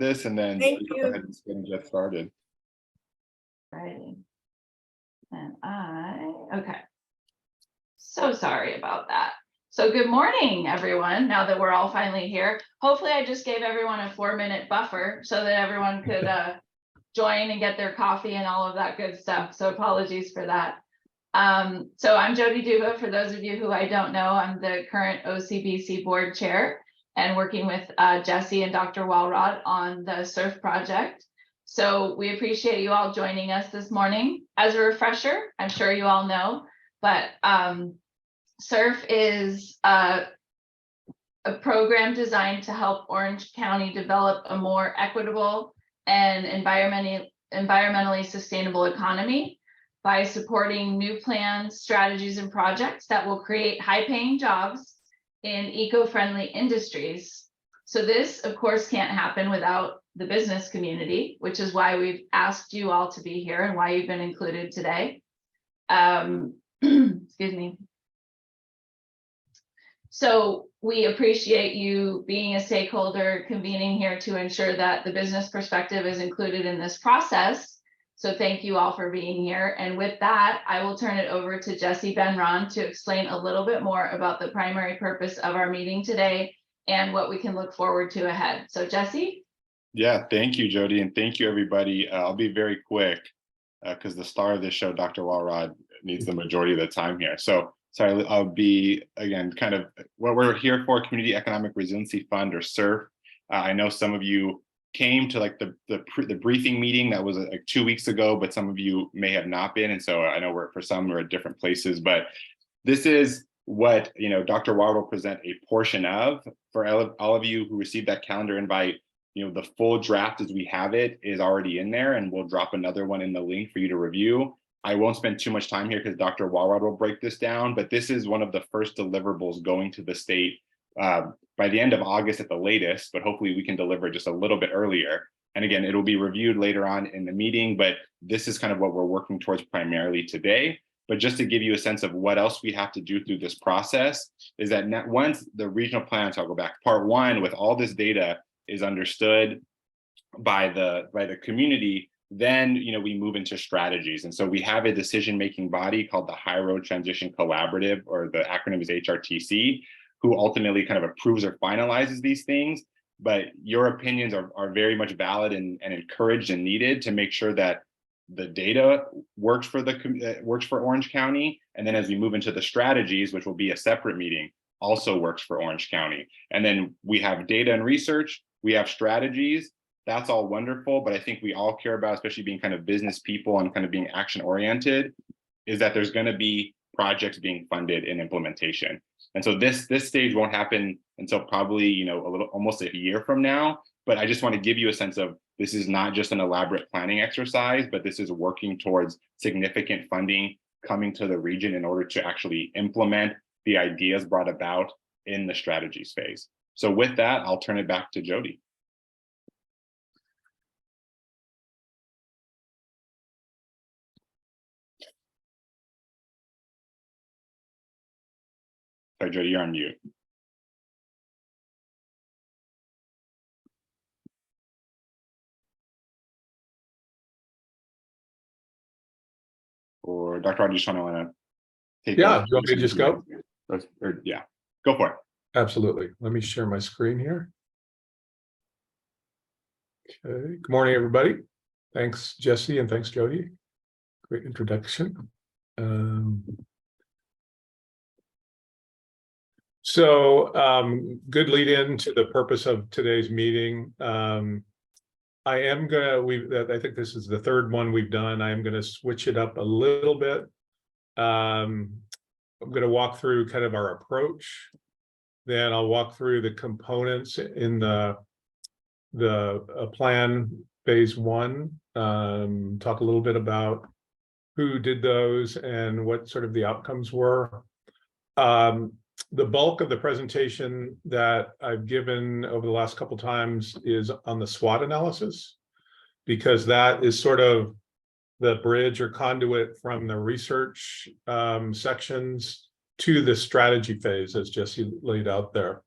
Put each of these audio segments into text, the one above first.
this, and then Thank go you. ahead and get started. Righty. And okay. So sorry about that. So good morning, everyone. Now that we're all finally here, hopefully I just gave everyone a 4-minute buffer so that everyone could join and get their coffee and all of that good stuff. So apologies for that. So I'm Jody Duba. For those of you who I don't know, I'm the current OCBC board chair and working with Jesse and Dr. Walrod on the SURF project. So we appreciate you all joining us this morning. As a refresher, I'm sure you all know, but SURF is a program designed to help Orange County develop a more equitable and environmentally sustainable economy by supporting new plans, strategies, and projects that will create high-paying jobs in eco-friendly industries. So this, of course, can't happen without the business community, which is why we've asked you all to be here and why you've been included today. Excuse me. So we appreciate you being a stakeholder, convening here to ensure that the business perspective is included in this process. So thank you all for being here. And with that, I will turn it over to Jesse Benron to explain a little bit more about the primary purpose of our meeting today and what we can look forward to ahead. So Jesse? Yeah, thank you, Jody, and thank you, everybody. I'll be very quick because the star of this show, Dr. Walrod, needs the majority of the time here. So sorry, I'll be, again, kind of what we're here for, Community Economic Resiliency Fund, or SURF. I know some of you came to like the briefing meeting that was like 2 weeks ago, but some of you may have not been. And so I know for some we're at different places, but this is what, Dr. Walrod will present a portion of. For all of you who received that calendar invite, the full draft as we have it is already in there, and we'll drop another one in the link for you to review. I won't spend too much time here because Dr. Walrod will break this down, but this is one of the first deliverables going to the state by the end of August at the latest, but hopefully we can deliver just a little bit earlier. And again, it'll be reviewed later on in the meeting, but this is kind of what we're working towards primarily today. But just to give you a sense of what else we have to do through this process is that once the regional plans, I'll go back, part one, with all this data is understood by the community, then we move into strategies. And so we have a decision-making body called the High Road Transition Collaborative, or the acronym is HRTC, who ultimately kind of approves or finalizes these things. But your opinions are very much valid and encouraged and needed to make sure that the data works for Orange County. And then as we move into the strategies, which will be a separate meeting, also works for Orange County. And then we have data and research, we have strategies. That's all wonderful, but I think we all care about, especially being kind of business people and kind of being action oriented, is that there's going to be projects being funded in implementation. And so this stage won't happen until probably almost a year from now. But I just want to give you a sense of this is not just an elaborate planning exercise, but this is working towards significant funding coming to the region in order to actually implement the ideas brought about in the strategies phase. So with that, I'll turn it back to Jody. Sorry, Jody, you're on mute. Or Dr. I just want to take. Yeah, do you want me to just go? Yeah, go for it. Absolutely. Let me share my screen here. Okay. Good morning, everybody. Thanks, Jesse, and thanks, Jody. Great introduction. Good lead in to the purpose of today's meeting. I think this is the third one we've done. I am going to switch it up a little bit. I'm going to walk through kind of our approach. Then I'll walk through the components in the plan phase one, talk a little bit about who did those and what sort of the outcomes were. The bulk of the presentation that I've given over the last couple times is on the SWOT analysis, because that is sort of the bridge or conduit from the research sections to the strategy phase, as Jesse laid out there.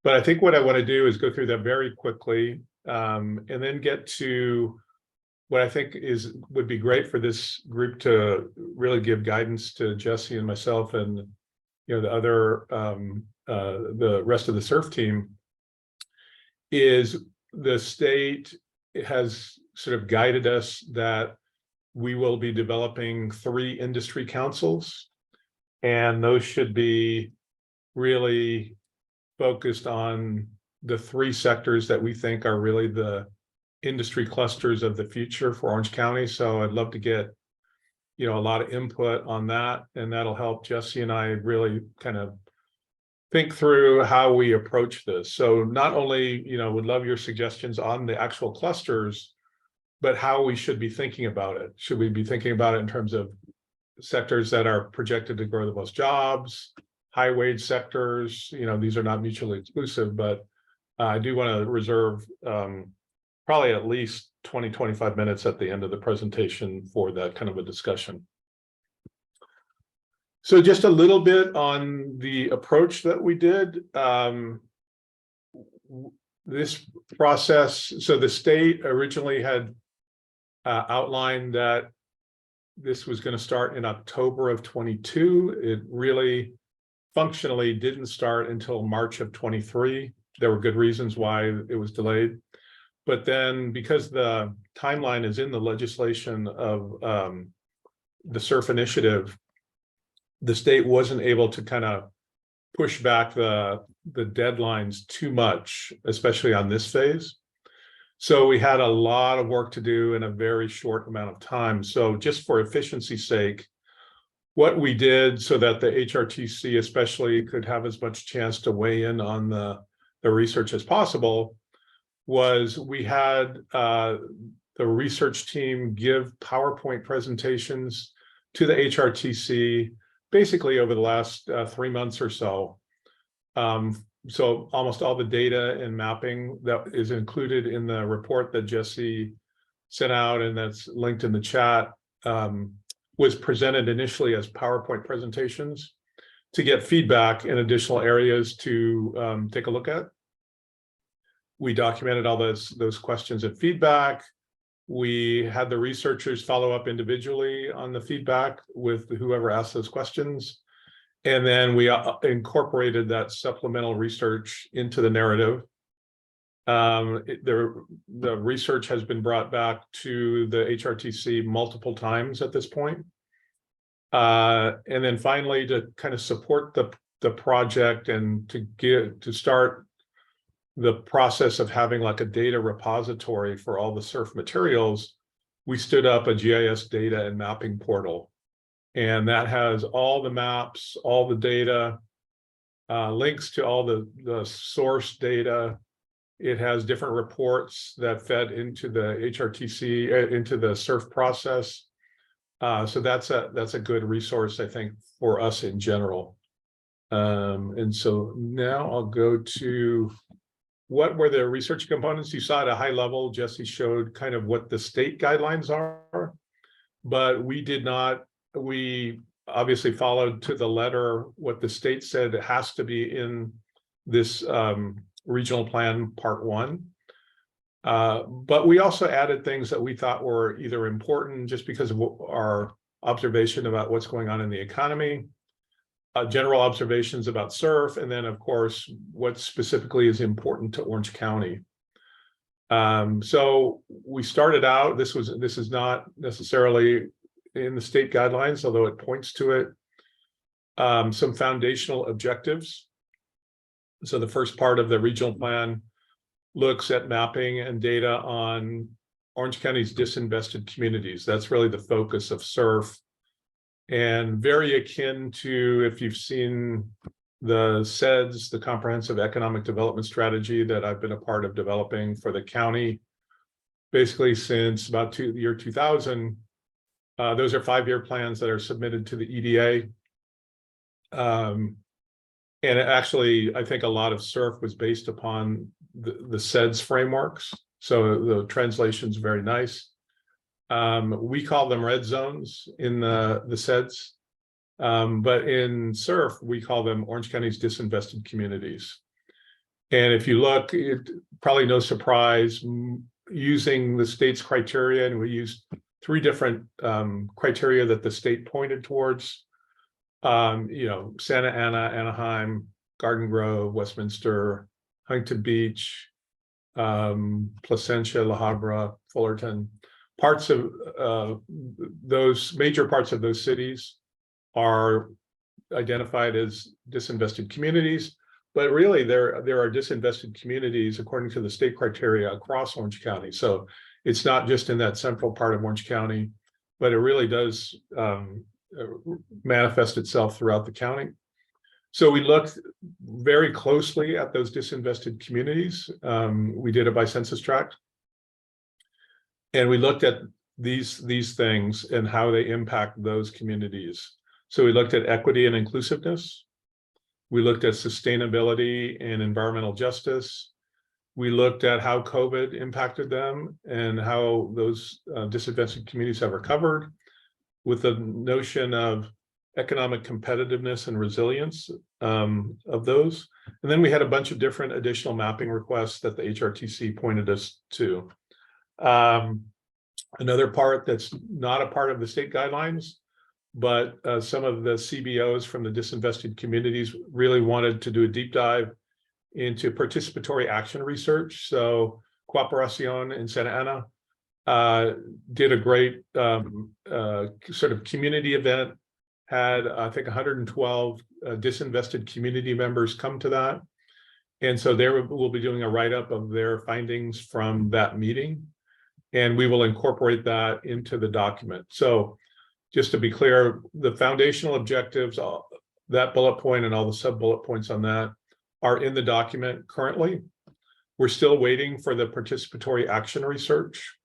But I think what I want to do is go through that very quickly, and then get to what I think would be great for this group to really give guidance to Jesse and myself and the other the rest of the SURF team, is the state has sort of guided us that we will be developing 3 industry councils, and those should be really focused on the 3 sectors that we think are really the industry clusters of the future for Orange County. So I'd love to get a lot of input on that, and that'll help Jesse and I really kind of think through how we approach this. So not only would love your suggestions on the actual clusters, but how we should be thinking about it. Should we be thinking about it in terms of sectors that are projected to grow the most jobs, high wage sectors? These are not mutually exclusive, but I do want to reserve probably at least 20-25 minutes at the end of the presentation for that kind of a discussion. So just a little bit on the approach that we did. This process, so the state originally had outlined that this was going to start in October of 22. It really functionally didn't start until March of 23. There were good reasons why it was delayed. But then because the timeline is in the legislation of the SURF initiative, the state wasn't able to kind of push back the deadlines too much, especially on this phase. So we had a lot of work to do in a very short amount of time. So just for efficiency's sake, what we did so that the HRTC especially could have as much chance to weigh in on the research as possible was we had the research team give PowerPoint presentations to the HRTC basically over the last 3 months or so. So almost all the data and mapping that is included in the report that Jesse sent out and that's linked in the chat was presented initially as PowerPoint presentations to get feedback in additional areas to take a look at. We documented all those questions and feedback. We had the researchers follow up individually on the feedback with whoever asked those questions. And then we incorporated that supplemental research into the narrative. The research has been brought back to the HRTC multiple times at this point. And then finally, to kind of support the project and to start the process of having like a data repository for all the SURF materials, we stood up a GIS data and mapping portal. And that has all the maps, all the data, links to all the source data. It has different reports that fed into the HRTC, into the SURF process. So that's a good resource, I think, for us in general. And so now I'll go to what were the research components. You saw at a high level, Jesse showed kind of what the state guidelines are, but we obviously followed to the letter what the state said it has to be in this regional plan part 1. But we also added things that we thought were either important just because of our observation about what's going on in the economy, general observations about SURF, and then of course, what specifically is important to Orange County. So we started out, this is not necessarily in the state guidelines, although it points to it, some foundational objectives. So the first part of the regional plan looks at mapping and data on Orange County's disinvested communities. That's really the focus of SURF, and very akin to if you've seen the CEDS, the Comprehensive Economic Development Strategy that I've been a part of developing for the county, basically since about the year 2000. Those are 5-year plans that are submitted to the EDA. And actually, I think a lot of SURF was based upon the CEDS frameworks. So the translation's very nice. We call them red zones in the CEDS, but in SURF, we call them Orange County's disinvested communities. And if you look, it probably no surprise, using the state's criteria, and we used 3 different criteria that the state pointed towards. Santa Ana, Anaheim, Garden Grove, Westminster, Huntington Beach, Placentia, La Habra, Fullerton. Parts of those major parts of those cities are identified as disinvested communities, but really there are disinvested communities according to the state criteria across Orange County. So it's not just in that central part of Orange County, but it really does manifest itself throughout the county. So we looked very closely at those disinvested communities. We did it by census tract. And we looked at these things and how they impact those communities. So we looked at equity and inclusiveness. We looked at sustainability and environmental justice. We looked at how COVID impacted them and how those disadvantaged communities have recovered, with the notion of economic competitiveness and resilience of those. And then we had a bunch of different additional mapping requests that the HRTC pointed us to. Another part that's not a part of the state guidelines, but some of the CBOs from the disinvested communities really wanted to do a deep dive into participatory action research. So Cooperación in Santa Ana did a great sort of community event, had I think 112 disinvested community members come to that. And so they will be doing a write-up of their findings from that meeting, and we will incorporate that into the document. So just to be clear, the foundational objectives, that bullet point and all the sub-bullet points on that are in the document currently. We're still waiting for the participatory action research.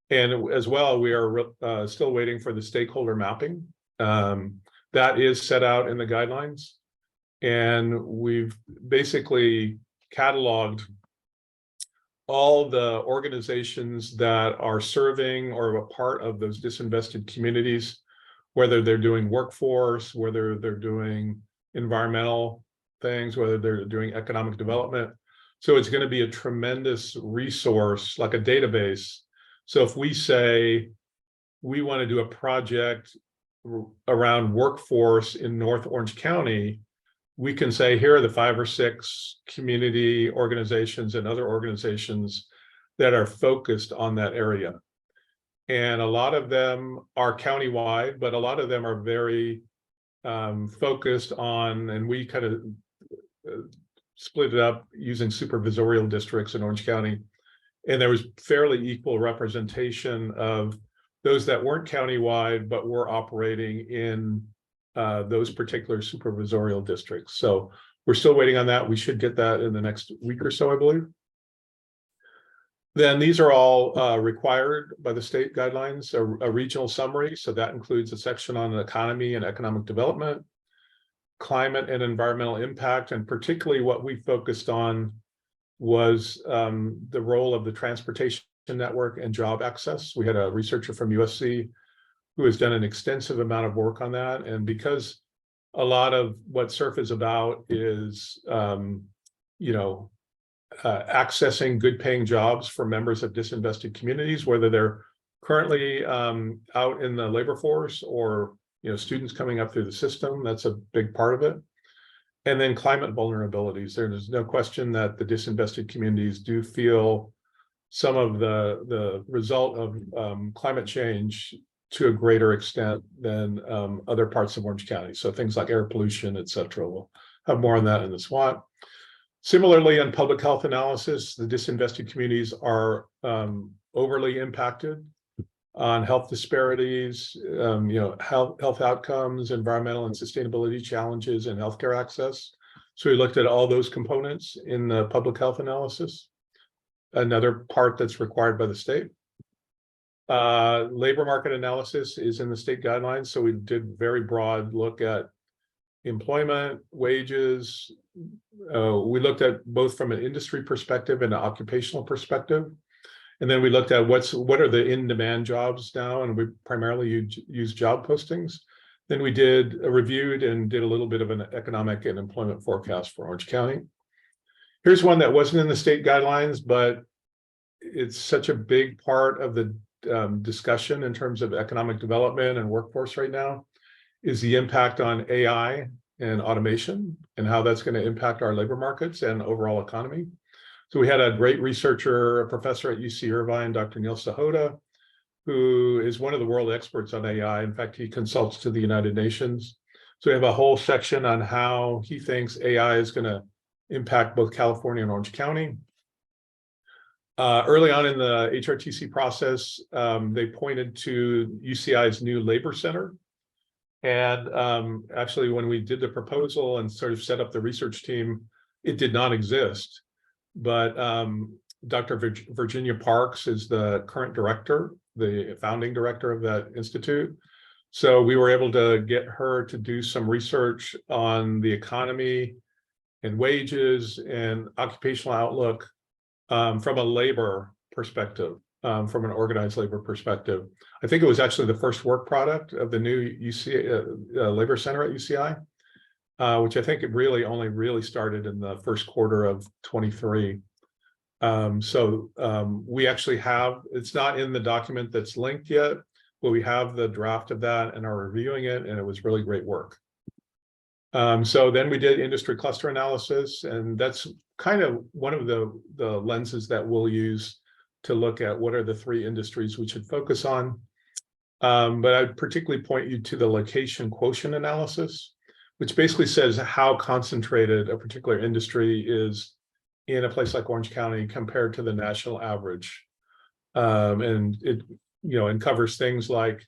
And as well, we are still waiting for the stakeholder mapping. That is set out in the guidelines. And we've basically cataloged all the organizations that are serving or a part of those disinvested communities, whether they're doing workforce, whether they're doing environmental things, whether they're doing economic development. So it's going to be a tremendous resource, like a database. So if we say we want to do a project around workforce in North Orange County, we can say, here are the 5 or 6 community organizations and other organizations that are focused on that area. And a lot of them are countywide, but a lot of them are very focused on, and we kind of split it up using supervisorial districts in Orange County. And there was fairly equal representation of those that weren't countywide, but were operating in those particular supervisorial districts. So we're still waiting on that. We should get that in the next week or so, I believe. Then these are all required by the state guidelines, a regional summary. So that includes a section on economy and economic development, climate and environmental impact, and particularly what we focused on was the role of the transportation network and job access. We had a researcher from USC who has done an extensive amount of work on that. And because a lot of what SURF is about is, accessing good paying jobs for members of disinvested communities, whether they're currently out in the labor force or, students coming up through the system, that's a big part of it. And then climate vulnerabilities. There's no question that the disinvested communities do feel some of the result of climate change to a greater extent than other parts of Orange County. So things like air pollution, et cetera. We'll have more on that in the SWOT. Similarly, on public health analysis, the disinvested communities are overly impacted on health disparities, health outcomes, environmental and sustainability challenges, and healthcare access. So we looked at all those components in the public health analysis. Another part that's required by the state. Labor market analysis is in the state guidelines. So we did very broad look at employment, wages. We looked at both from an industry perspective and an occupational perspective. And then we looked at what are the in-demand jobs now, and we primarily use job postings. Then we reviewed and did a little bit of an economic and employment forecast for Orange County. Here's one that wasn't in the state guidelines, but it's such a big part of the discussion in terms of economic development and workforce right now, is the impact on AI and automation and how that's going to impact our labor markets and overall economy. So we had a great researcher, a professor at UC Irvine, Dr. Neil Sahota, who is one of the world experts on AI. In fact, he consults to the United Nations. So we have a whole section on how he thinks AI is going to impact both California and Orange County. Early on in the HRTC process, they pointed to UCI's new labor center. And actually, when we did the proposal and sort of set up the research team, it did not exist. But Dr. Virginia Parks is the current director, the founding director of that institute. So we were able to get her to do some research on the economy and wages and occupational outlook from a labor perspective, from an organized labor perspective. I think it was actually the first work product of the new labor center at UCI, which I think it really only started in the first quarter of 23. We actually have, it's not in the document that's linked yet, but we have the draft of that and are reviewing it, and it was really great work. So then we did industry cluster analysis, and that's kind of one of the lenses that we'll use to look at what are the 3 industries we should focus on. But I'd particularly point you to the location quotient analysis, which basically says how concentrated a particular industry is in a place like Orange County compared to the national average. And it, and covers things like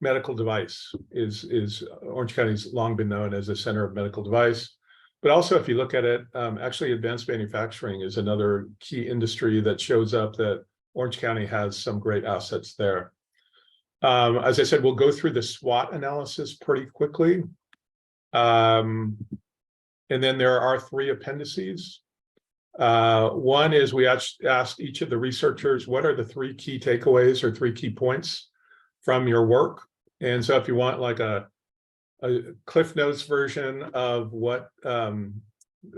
medical device is Orange County's long been known as a center of medical device. But also, if you look at it, actually advanced manufacturing is another key industry that shows up that Orange County has some great assets there. As I said, we'll go through the SWOT analysis pretty quickly. And then there are 3 appendices. One is we asked each of the researchers, what are the 3 key takeaways or 3 key points from your work? And so if you want like a Cliff Notes version of what the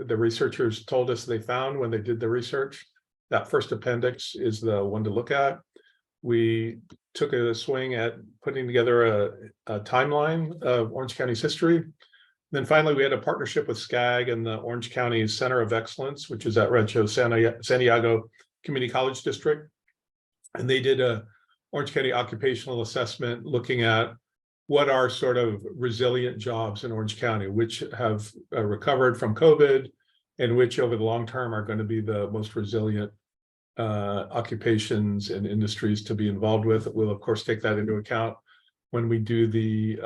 researchers told us they found when they did the research, that first appendix is the one to look at. We took a swing at putting together a timeline of Orange County's history. Then finally, we had a partnership with SCAG and the Orange County Center of Excellence, which is at Rancho Santiago Community College District. And they did a Orange County occupational assessment looking at what are sort of resilient jobs in Orange County, which have recovered from COVID and which over the long term are going to be the most resilient occupations and industries to be involved with. We'll of course take that into account when we do the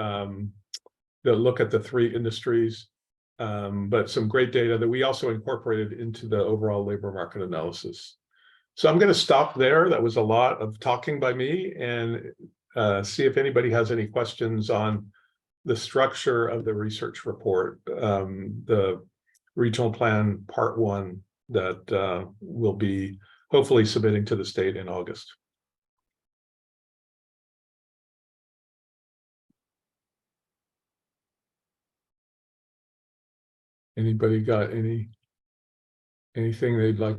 look at the 3 industries, but some great data that we also incorporated into the overall labor market analysis. So I'm going to stop there. That was a lot of talking by me, and see if anybody has any questions on the structure of the research report, the regional plan part 1 that we'll be hopefully submitting to the state in August. Anybody got anything they'd like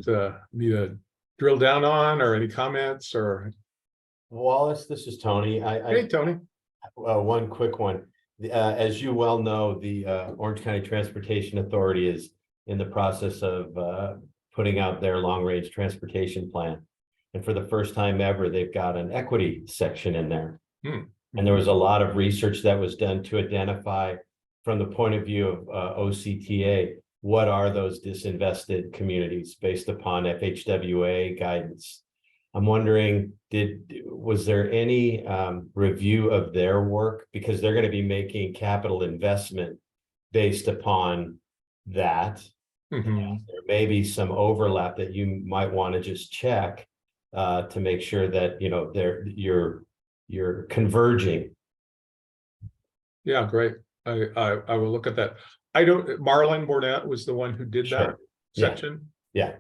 me to drill down on, or any comments? Or Wallace, this is Tony. hey, Tony. One quick one. As you well know, the Orange County Transportation Authority is in the process of putting out their long-range transportation plan. And for the first time ever, they've got an equity section in there. And there was a lot of research that was done to identify, from the point of view of OCTA, what are those disinvested communities based upon FHWA guidance. I'm wondering, was there any review of their work? Because they're going to be making capital investment based upon that. There may be some overlap that you might want to just check to make sure that you're converging. Yeah, great. I will look at that. Marlon Burnett was the one who did that section. Yeah.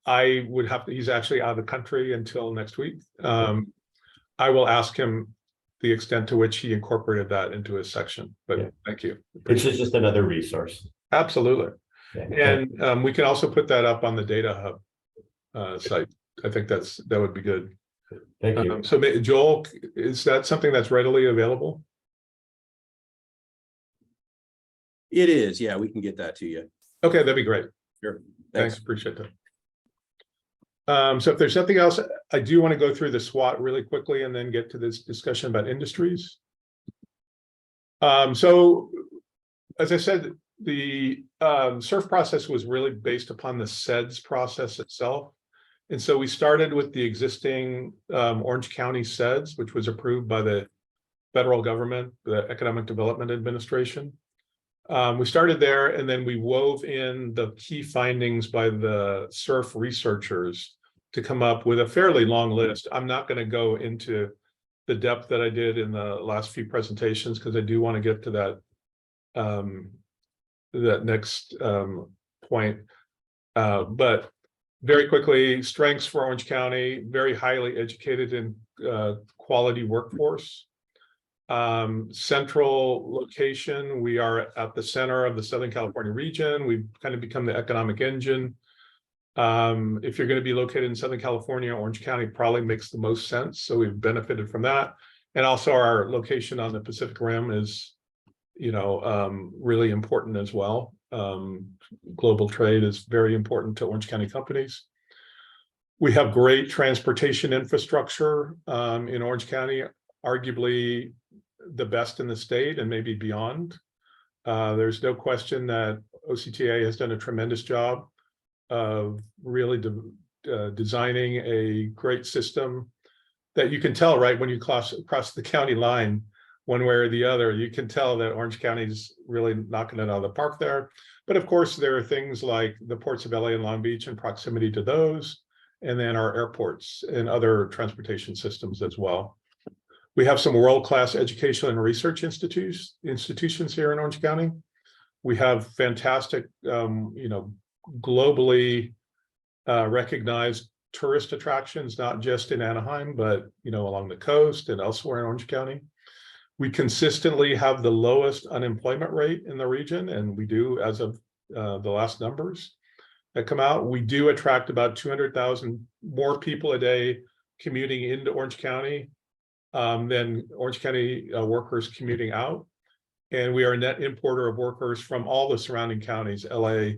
I would have to, he's actually out of the country until next week. I will ask him the extent to which he incorporated that into his section, but thank you. It's just another resource. Absolutely. And we can also put that up on the Data Hub site. I think that would be good. Thank you. So Joel, is that something that's readily available? It is, yeah, we can get that to you. Okay, that'd be great. Sure. Thanks, appreciate that. So if there's nothing else, I do want to go through the SWOT really quickly and then get to this discussion about industries. So as I said, the SURF process was really based upon the SEDS process itself. And so we started with the existing Orange County SEDS, which was approved by the federal government, the Economic Development Administration. We started there, and then we wove in the key findings by the SURF researchers to come up with a fairly long list. I'm not going to go into the depth that I did in the last few presentations because I do want to get to that next point. But very quickly, strengths for Orange County: very highly educated and quality workforce. Central location, we are at the center of the Southern California region. We've kind of become the economic engine. If you're going to be located in Southern California, Orange County probably makes the most sense. So we've benefited from that. And also our location on the Pacific Rim is, really important as well. Global trade is very important to Orange County companies. We have great transportation infrastructure in Orange County, arguably the best in the state and maybe beyond. There's no question that OCTA has done a tremendous job of really designing a great system that you can tell right when you cross the county line one way or the other. You can tell that Orange County is really knocking it out of the park there. But of course, there are things like the ports of LA and Long Beach and proximity to those, and then our airports and other transportation systems as well. We have some world-class educational and research institutions here in Orange County. We have fantastic, globally recognized tourist attractions, not just in Anaheim, but along the coast and elsewhere in Orange County. We consistently have the lowest unemployment rate in the region, and we do as of the last numbers that come out. We do attract about 200,000 more people a day commuting into Orange County than Orange County workers commuting out. And we are a net importer of workers from all the surrounding counties: LA,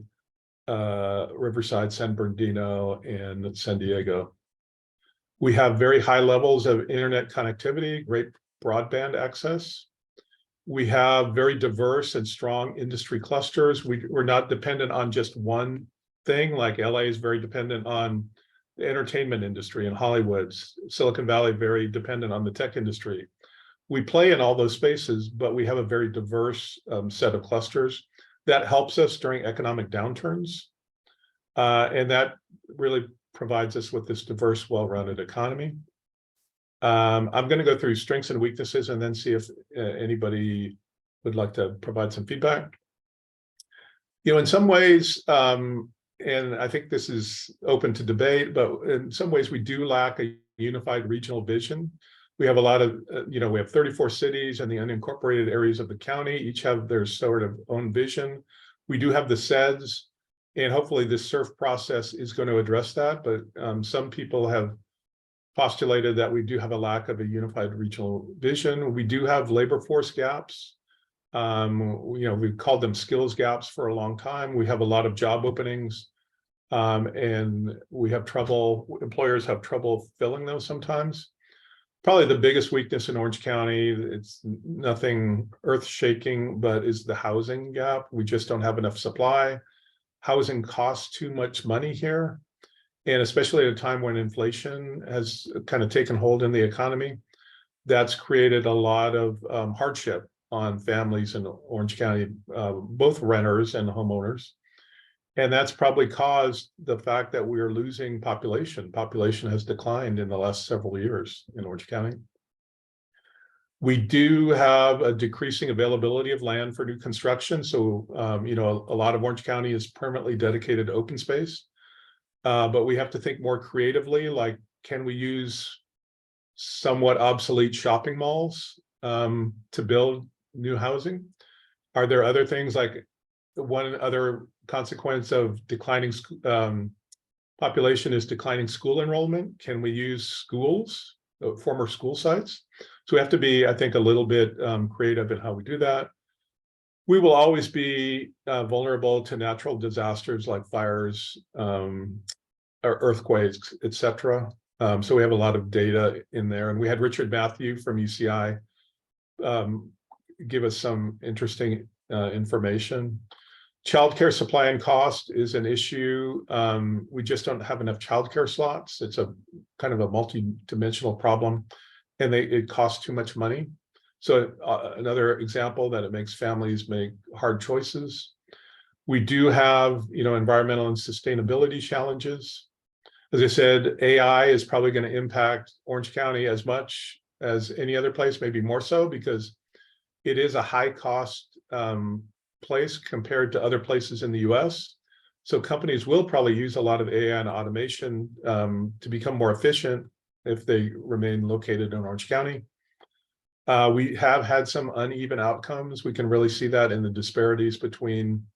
Riverside, San Bernardino, and San Diego. We have very high levels of internet connectivity, great broadband access. We have very diverse and strong industry clusters. We're not dependent on just one thing, like LA is very dependent on the entertainment industry and Hollywood. Silicon Valley, very dependent on the tech industry. We play in all those spaces, but we have a very diverse set of clusters that helps us during economic downturns. And that really provides us with this diverse, well-rounded economy. I'm going to go through strengths and weaknesses and then see if anybody would like to provide some feedback. In some ways, and I think this is open to debate, but in some ways we do lack a unified regional vision. We have a lot of, we have 34 cities and the unincorporated areas of the county, each have their sort of own vision. We do have the SEDS, and hopefully this SURF process is going to address that, but some people have postulated that we do have a lack of a unified regional vision. We do have labor force gaps. We've called them skills gaps for a long time. We have a lot of job openings, and we have trouble, employers have trouble filling those sometimes. Probably the biggest weakness in Orange County, it's nothing earth-shaking, but is the housing gap. We just don't have enough supply. Housing costs too much money here. And especially at a time when inflation has kind of taken hold in the economy, that's created a lot of hardship on families in Orange County, both renters and homeowners. And that's probably caused the fact that we are losing population. Population has declined in the last several years in Orange County. We do have a decreasing availability of land for new construction. So, a lot of Orange County is permanently dedicated to open space. But we have to think more creatively, like, can we use somewhat obsolete shopping malls to build new housing? Are there other things, like one other consequence of declining population is declining school enrollment. Can we use schools, former school sites? So we have to be, I think, a little bit creative in how we do that. We will always be vulnerable to natural disasters like fires, or earthquakes, etc. So we have a lot of data in there. And we had Richard Matthew from UCI give us some interesting information. Childcare supply and cost is an issue. We just don't have enough childcare slots. It's a kind of a multi-dimensional problem, and it costs too much money. So another example that it makes families make hard choices. We do have, environmental and sustainability challenges. As I said, AI is probably going to impact Orange County as much as any other place, maybe more so, because it is a high cost place compared to other places in the US. So companies will probably use a lot of AI and automation to become more efficient if they remain located in Orange County. We have had some uneven outcomes. We can really see that in the disparities between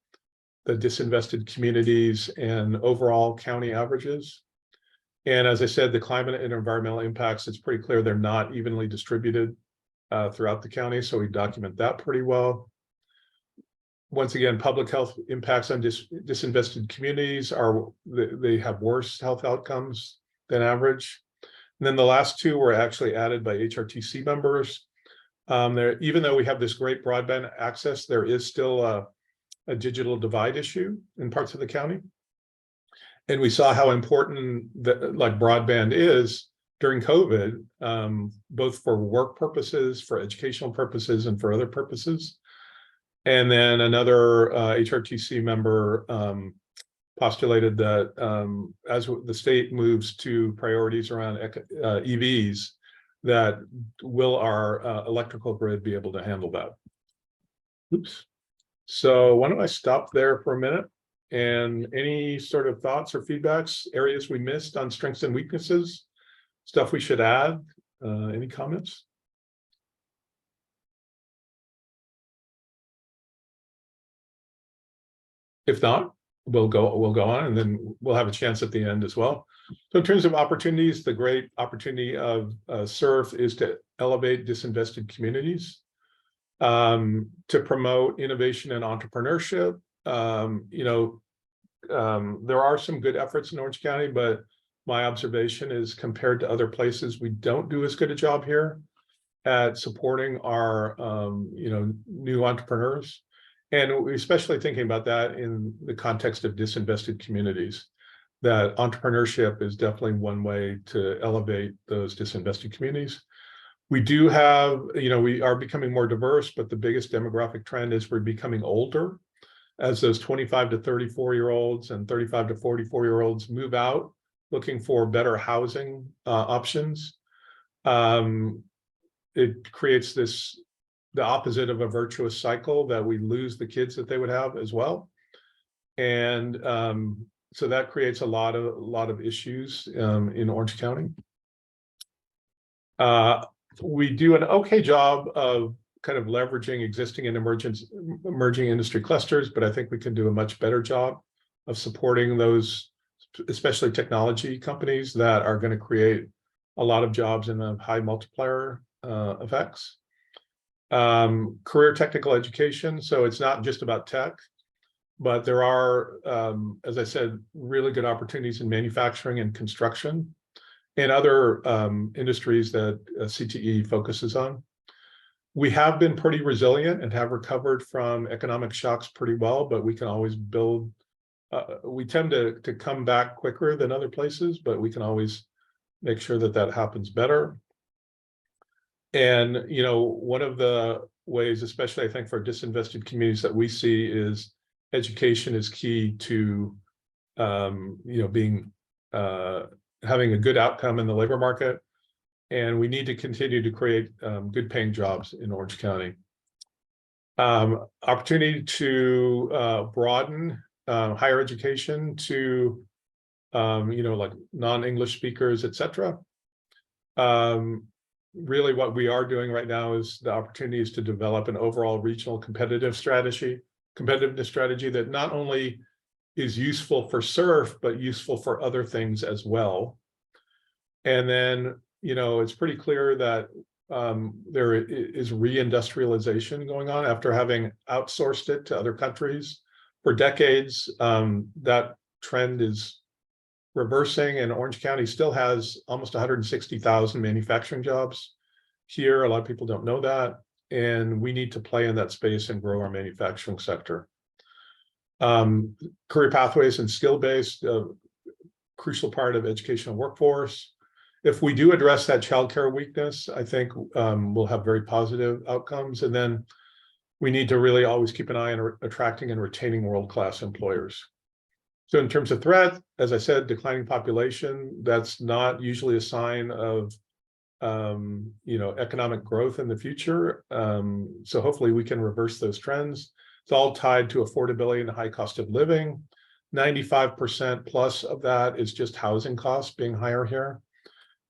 the disinvested communities and overall county averages. And as I said, the climate and environmental impacts, it's pretty clear they're not evenly distributed throughout the county. So we document that pretty well. Once again, public health impacts on disinvested communities they have worse health outcomes than average. And then the last two were actually added by HRTC members. Even though we have this great broadband access, there is still a digital divide issue in parts of the county. And we saw how important broadband is during COVID, both for work purposes, for educational purposes, and for other purposes. And then another HRTC member postulated that as the state moves to priorities around EVs, that will our electrical grid be able to handle that? Oops. So why don't I stop there for a minute? And any sort of thoughts or feedbacks, areas we missed on strengths and weaknesses, stuff we should add? Any comments? If not, we'll go on, and then we'll have a chance at the end as well. So in terms of opportunities, the great opportunity of SURF is to elevate disinvested communities, to promote innovation and entrepreneurship. There are some good efforts in Orange County, but my observation is compared to other places, we don't do as good a job here at supporting our new entrepreneurs. And we're especially thinking about that in the context of disinvested communities, that entrepreneurship is definitely one way to elevate those disinvested communities. We do have, we are becoming more diverse, but the biggest demographic trend is we're becoming older as those 25 to 34-year-olds and 35 to 44-year-olds move out looking for better housing options. It creates the opposite of a virtuous cycle, that we lose the kids that they would have as well. And so that creates a lot of issues in Orange County. We do an okay job of kind of leveraging existing and emerging industry clusters, but I think we can do a much better job of supporting those, especially technology companies that are going to create a lot of jobs and have high multiplier effects. Career technical education. So it's not just about tech, but there are, as I said, really good opportunities in manufacturing and construction and other industries that CTE focuses on. We have been pretty resilient and have recovered from economic shocks pretty well, but we can always build. We tend to come back quicker than other places, but we can always make sure that happens better. And, one of the ways, especially I think for disinvested communities that we see, is education is key to, being, having a good outcome in the labor market. And we need to continue to create good paying jobs in Orange County. Opportunity to broaden higher education to, like non-English speakers, etc. Really what we are doing right now is the opportunity is to develop an overall regional competitiveness strategy that not only is useful for surf, but useful for other things as well. And then, it's pretty clear that there is reindustrialization going on after having outsourced it to other countries for decades. That trend is reversing, and Orange County still has almost 160,000 manufacturing jobs here. A lot of people don't know that, and we need to play in that space and grow our manufacturing sector. Career pathways and skill-based, crucial part of educational workforce. If we do address that childcare weakness, I think we'll have very positive outcomes. And then we need to really always keep an eye on attracting and retaining world-class employers. So in terms of threat, as I said, declining population, that's not usually a sign of economic growth in the future. So hopefully we can reverse those trends. It's all tied to affordability and the high cost of living. 95% plus of that is just housing costs being higher here.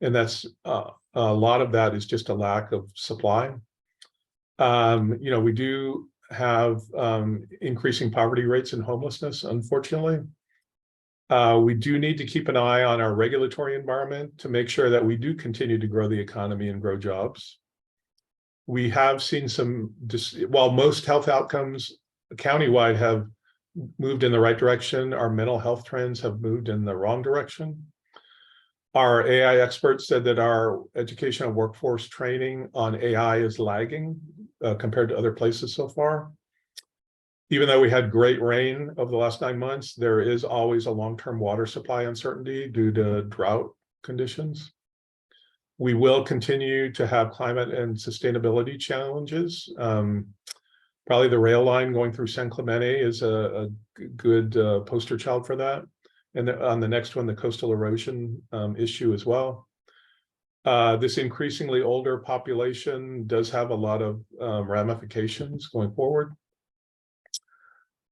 And that's a lot of that is just a lack of supply. We do have increasing poverty rates and homelessness, unfortunately. We do need to keep an eye on our regulatory environment to make sure that we do continue to grow the economy and grow jobs. We have seen while most health outcomes countywide have moved in the right direction, our mental health trends have moved in the wrong direction. Our AI experts said that our educational workforce training on AI is lagging compared to other places so far. Even though we had great rain over the last 9 months, there is always a long-term water supply uncertainty due to drought conditions. We will continue to have climate and sustainability challenges. Probably the rail line going through San Clemente is a good poster child for that. And on the next one, the coastal erosion issue as well. This increasingly older population does have a lot of ramifications going forward.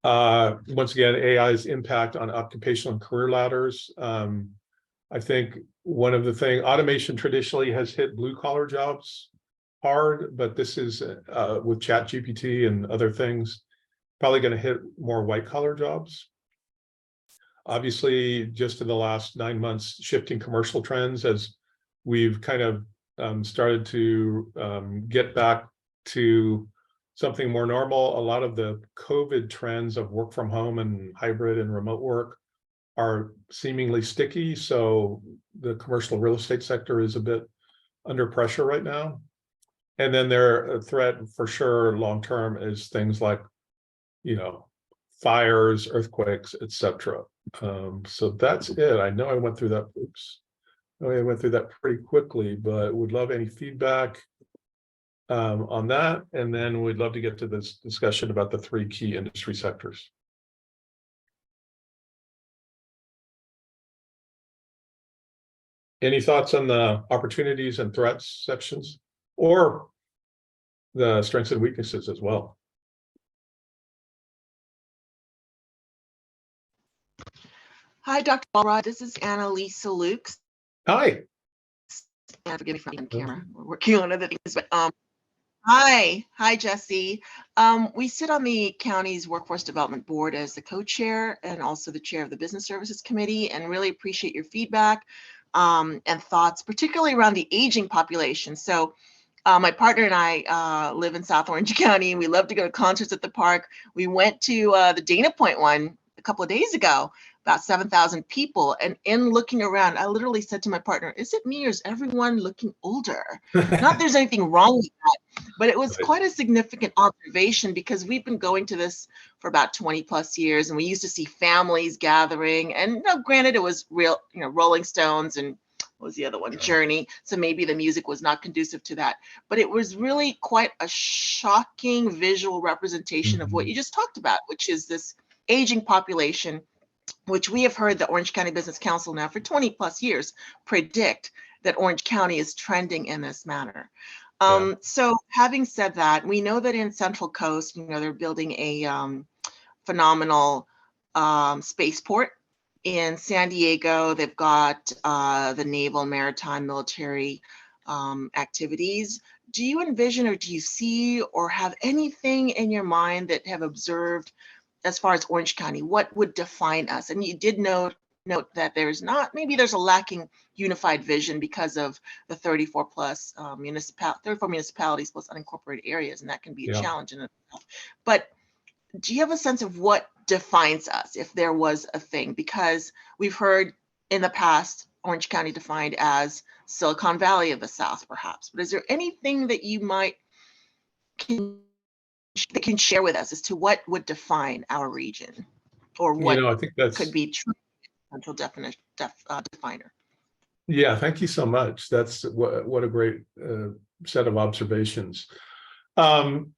Once again, AI's impact on occupational and career ladders. I think one of the things, automation traditionally has hit blue collar jobs hard, but this is with ChatGPT and other things, probably going to hit more white collar jobs. Obviously, just in the last 9 months, shifting commercial trends as we've kind of started to get back to something more normal. A lot of the COVID trends of work from home and hybrid and remote work are seemingly sticky. So the commercial real estate sector is a bit under pressure right now. And then a threat for sure long-term is things like, fires, earthquakes, etc. So that's it. I know I went through that. Oops. I went through that pretty quickly, but would love any feedback on that. And then we'd love to get to this discussion about the 3 key industry sectors. Any thoughts on the opportunities and threats sections, or the strengths and weaknesses as well? Hi, Dr. Walrod. This is Annalisa Lukes. Hi. And forgive me for being on camera. We're working on other things, but hi, Jesse. We sit on the county's Workforce Development Board as the co-chair and also the chair of the Business Services Committee, and really appreciate your feedback and thoughts, particularly around the aging population. So my partner and I live in South Orange County, and we love to go to concerts at the park. We went to the Dana Point one a couple of days ago, about 7,000 people. And in looking around, I literally said to my partner, is it me or is everyone looking older? Not that there's anything wrong with that, but it was quite a significant observation because we've been going to this for about 20 plus years. And we used to see families gathering, and granted it was real, Rolling Stones and what was the other one? Journey. So maybe the music was not conducive to that, but it was really quite a shocking visual representation of what you just talked about, which is this aging population, which we have heard the Orange County Business Council now for 20 plus years predict that Orange County is trending in this manner. So having said that, we know that in Central Coast, they're building a phenomenal spaceport. In San Diego, they've got the naval, maritime, military activities. Do you envision, or do you see, or have anything in your mind that have observed as far as Orange County, what would define us? And you did note that there's not, maybe there's a lacking unified vision because of the 34 plus 34 municipalities plus unincorporated areas, and that can be a Yeah. challenge in itself. But do you have a sense of what defines us, if there was a thing? Because we've heard in the past Orange County defined as Silicon Valley of the South, perhaps. But is there anything that you can share with us as to what would define our region, or what I think that's, could be true central definer? yeah, thank you so much. That's what a great set of observations. Having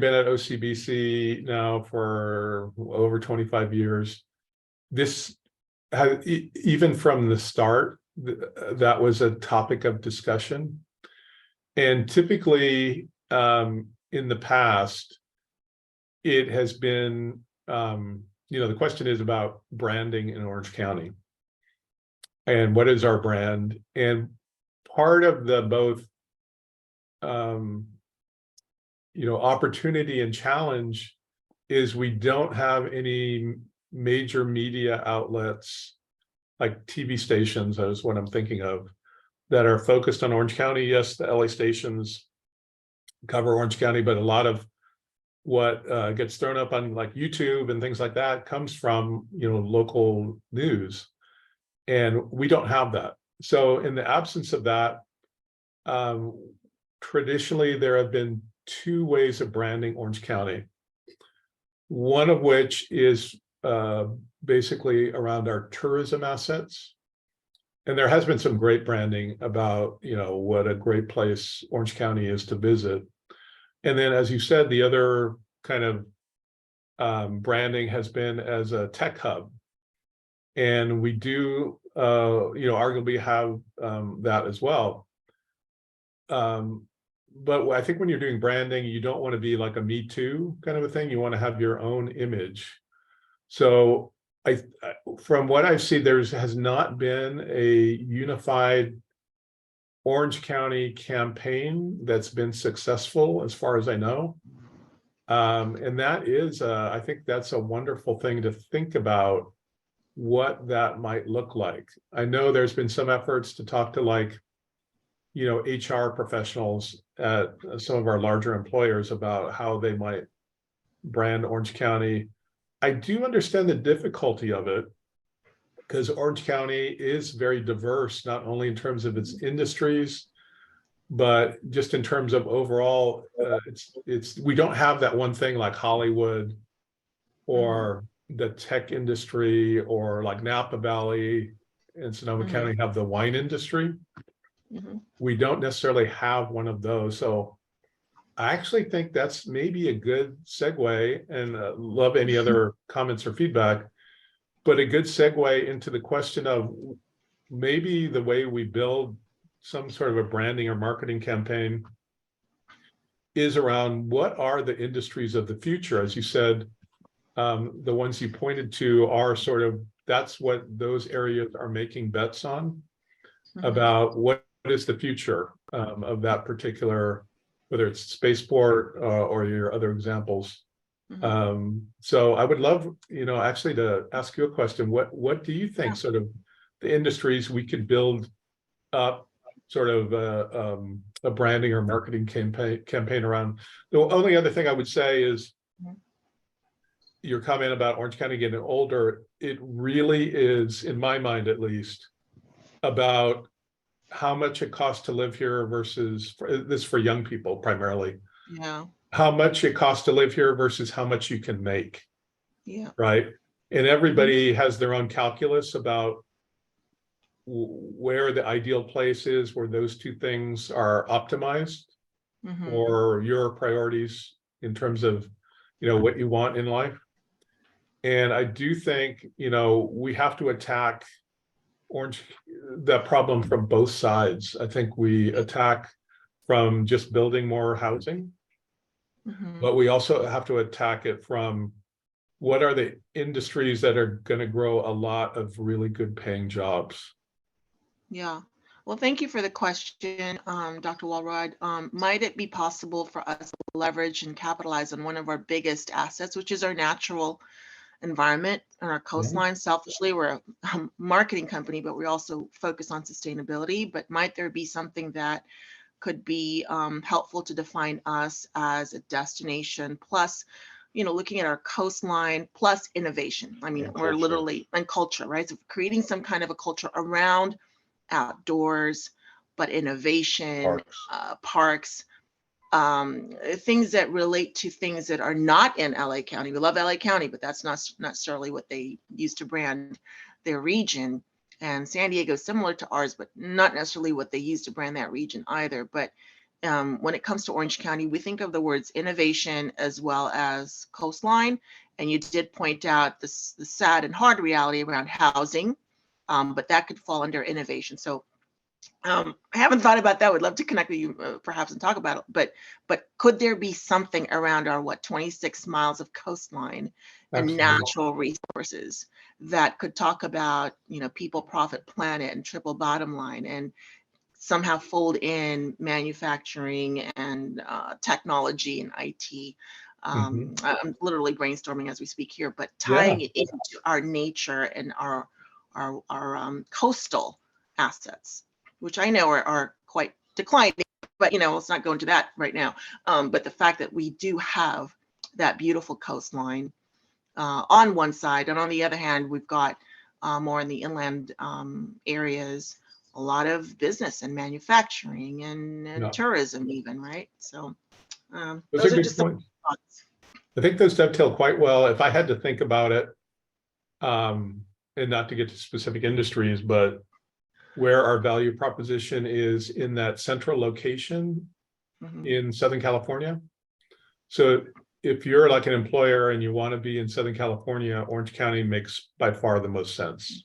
been at OCBC now for over 25 years, this has, even from the start, that was a topic of discussion. And typically, in the past, it has been, the question is about branding in Orange County. And what is our brand? And part of the both, opportunity and challenge is we don't have any major media outlets like TV stations, is what I'm thinking of, that are focused on Orange County. Yes, the LA stations cover Orange County, but a lot of what gets thrown up on like YouTube and things like that comes from, local news. And we don't have that. So in the absence of that, traditionally there have been two ways of branding Orange County. One of which is basically around our tourism assets. And there has been some great branding about, what a great place Orange County is to visit. And then, as you said, the other kind of branding has been as a tech hub. And we do, arguably have that as well. But I think when you're doing branding, you don't want to be like a Me Too kind of a thing. You want to have your own image. So from what I've seen, has not been a unified Orange County campaign that's been successful, as far as I know. And that is, I think that's a wonderful thing to think about, what that might look like. I know there's been some efforts to talk to HR professionals at some of our larger employers about how they might brand Orange County. I do understand the difficulty of it, because Orange County is very diverse, not only in terms of its industries, but just in terms of overall, we don't have that one thing like Hollywood or the tech industry, or like Napa Valley and Sonoma County have the wine industry. We don't necessarily have one of those. So I actually think that's maybe a good segue, and love any other comments or feedback, but a good segue into the question of maybe the way we build some sort of a branding or marketing campaign is around what are the industries of the future. As you said, the ones you pointed to are sort of, that's what those areas are making bets on, about what is the future of that particular, whether it's spaceport or your other examples. So I would love, actually to ask you a question. What do you think sort of the industries we could build up sort of a branding or marketing campaign around? The only other thing I would say is your comment about Orange County getting older. It really is, in my mind at least, about how much it costs to live here versus, this for young people primarily. Yeah. How much it costs to live here versus how much you can make. Yeah. Right. And everybody has their own calculus about where the ideal place is, where those two things are optimized, or your priorities in terms of, what you want in life. And I do think, we have to attack that problem from both sides. I think we attack from just building more housing, but we also have to attack it from what are the industries that are going to grow a lot of really good paying jobs. Yeah. Well, thank you for the question, Dr. Walrod. Might it be possible for us to leverage and capitalize on one of our biggest assets, which is our natural environment and our coastline? Selfishly, we're a marketing company, but we also focus on sustainability. But might there be something that could be helpful to define us as a destination plus, looking at our coastline plus innovation? I mean, And we're culture. literally, and culture, right? So creating some kind of a culture around outdoors, but innovation, parks, things that relate to things that are not in LA County. We love LA County, but that's not necessarily what they use to brand their region. And San Diego is similar to ours, but not necessarily what they use to brand that region either. But when it comes to Orange County, we think of the words innovation as well as coastline. And you did point out the sad and hard reality around housing, but that could fall under innovation. So I haven't thought about that. Would love to connect with you perhaps and talk about it. But could there be something around our 26 miles of coastline and Absolutely. natural resources that could talk about people, profit, planet, and triple bottom line, and somehow fold in manufacturing and technology and IT? I'm literally brainstorming as we speak here, but tying it into our nature and our coastal assets, which I know are quite declining, but let's not go into that right now. But the fact that we do have that beautiful coastline on one side, and on the other hand, we've got more in the inland areas, a lot of business and manufacturing and tourism even, right? So those are just some thoughts. I think those dovetail quite well. If I had to think about it, and not to get to specific industries, but where our value proposition is in that central location in Southern California. So if you're like an employer and you want to be in Southern California, Orange County makes by far the most sense.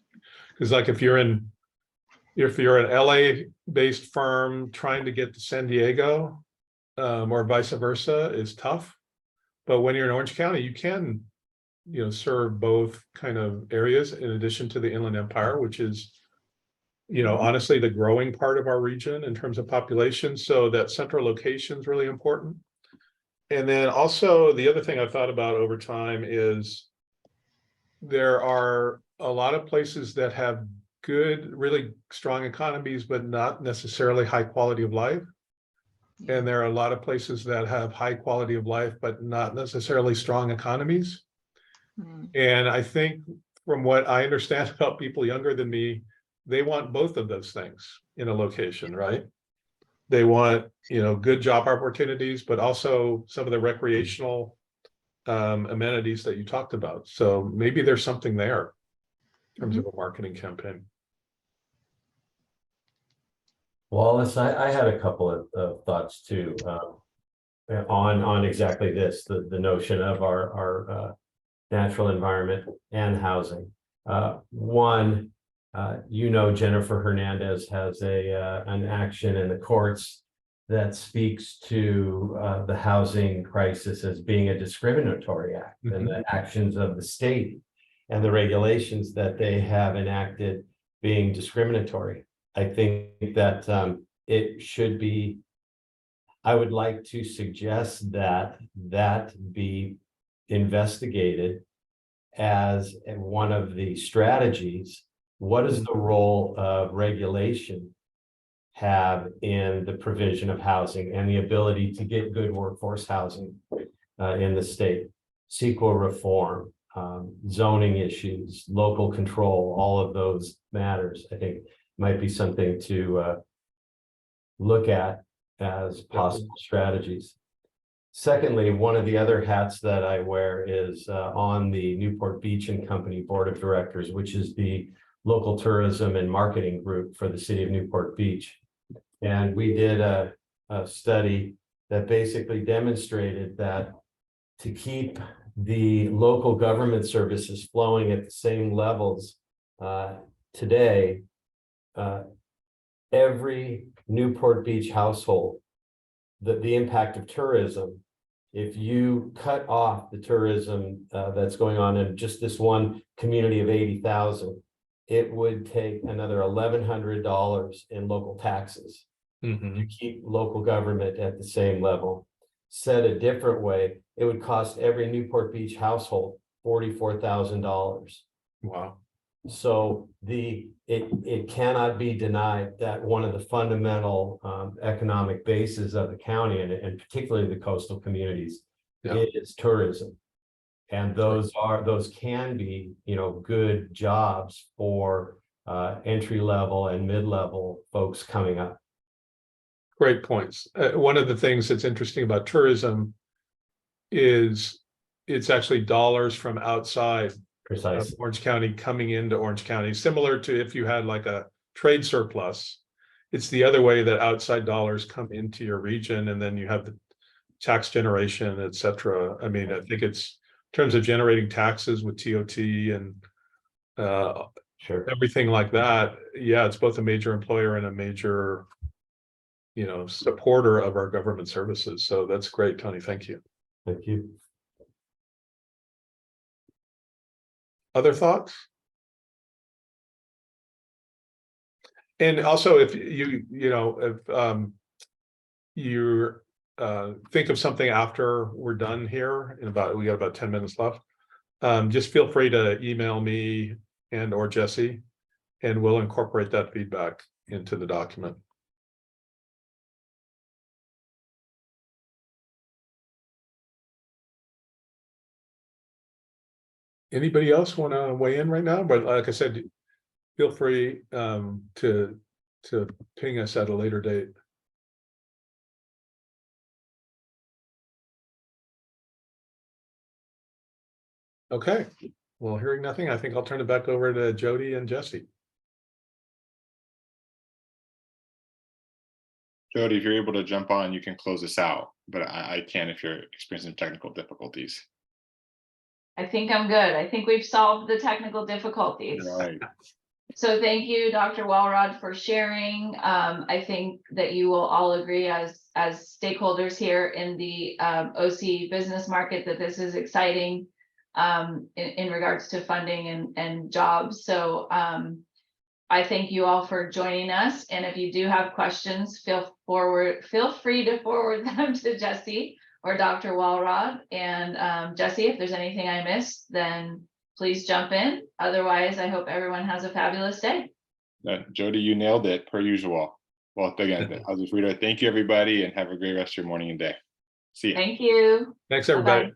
Because like if you're an LA based firm trying to get to San Diego, or vice versa, is tough. But when you're in Orange County, you can serve both kind of areas in addition to the Inland Empire, which is honestly the growing part of our region in terms of population. So that central location is really important. And then also the other thing I've thought about over time is there are a lot of places that have good, really strong economies, but not necessarily high quality of life. And there are a lot of places that have high quality of life, but not necessarily strong economies. And I think from what I understand about people younger than me, they want both of those things in a location, right? They want, good job opportunities, but also some of the recreational amenities that you talked about. So maybe there's something there in terms of a marketing campaign. Wallace, I had a couple of thoughts too on exactly this, the notion of our natural environment and housing. One, Jennifer Hernandez has an action in the courts that speaks to the housing crisis as being a discriminatory act, and the actions of the state and the regulations that they have enacted being discriminatory. I think that it should be, I would like to suggest that be investigated as one of the strategies. What is the role of regulation have in the provision of housing and the ability to get good workforce housing in the state? CEQA reform, zoning issues, local control, all of those matters, I think might be something to look at as possible strategies. Secondly, one of the other hats that I wear is on the Newport Beach and Company Board of Directors, which is the local tourism and marketing group for the city of Newport Beach. And we did a study that basically demonstrated that to keep the local government services flowing at the same levels today, every Newport Beach household, the impact of tourism, if you cut off the tourism that's going on in just this one community of 80,000, it would take another $1,100 in local taxes Mhm. to keep local government at the same level. Said a different way, it would cost every Newport Beach household $44,000. Wow. So it cannot be denied that one of the fundamental economic bases of the county and particularly the coastal communities Yeah. is tourism. And those can be, good jobs for entry level and mid-level folks coming up. Great points. One of the things that's interesting about tourism is it's actually dollars from outside of Precisely. Orange County coming into Orange County, similar to if you had like a trade surplus. It's the other way that outside dollars come into your region, and then you have the tax generation, et cetera. I mean, I think it's in terms of generating taxes with TOT and Sure. everything like that. Yeah, it's both a major employer and a major, supporter of our government services. So that's great, Tony. Thank you. Thank you. Other thoughts? And also, if you think of something after we're done here we got about 10 minutes left. Just feel free to email me and or Jesse, and we'll incorporate that feedback into the document. Anybody else want to weigh in right now? But like I said, feel free to ping us at a later date. Okay, well, hearing nothing, I think I'll turn it back over to Jody and Jesse. Jody, if you're able to jump on, you can close us out, but I can't if you're experiencing technical difficulties. I think I'm good. I think we've solved the technical difficulties. All right. So thank you, Dr. Walrod, for sharing. I think that you will all agree as stakeholders here in the OC business market that this is exciting in regards to funding and jobs. So I thank you all for joining us. And if you do have questions, feel free to forward them to Jesse or Dr. Walrod. And Jesse, if there's anything I missed, then please jump in. Otherwise, I hope everyone has a fabulous day. Jody, you nailed it per usual. Well, again, I'll just read it. Thank you, everybody, and have a great rest of your morning and day. See you. Thank you. Thanks, everybody. Bye-bye.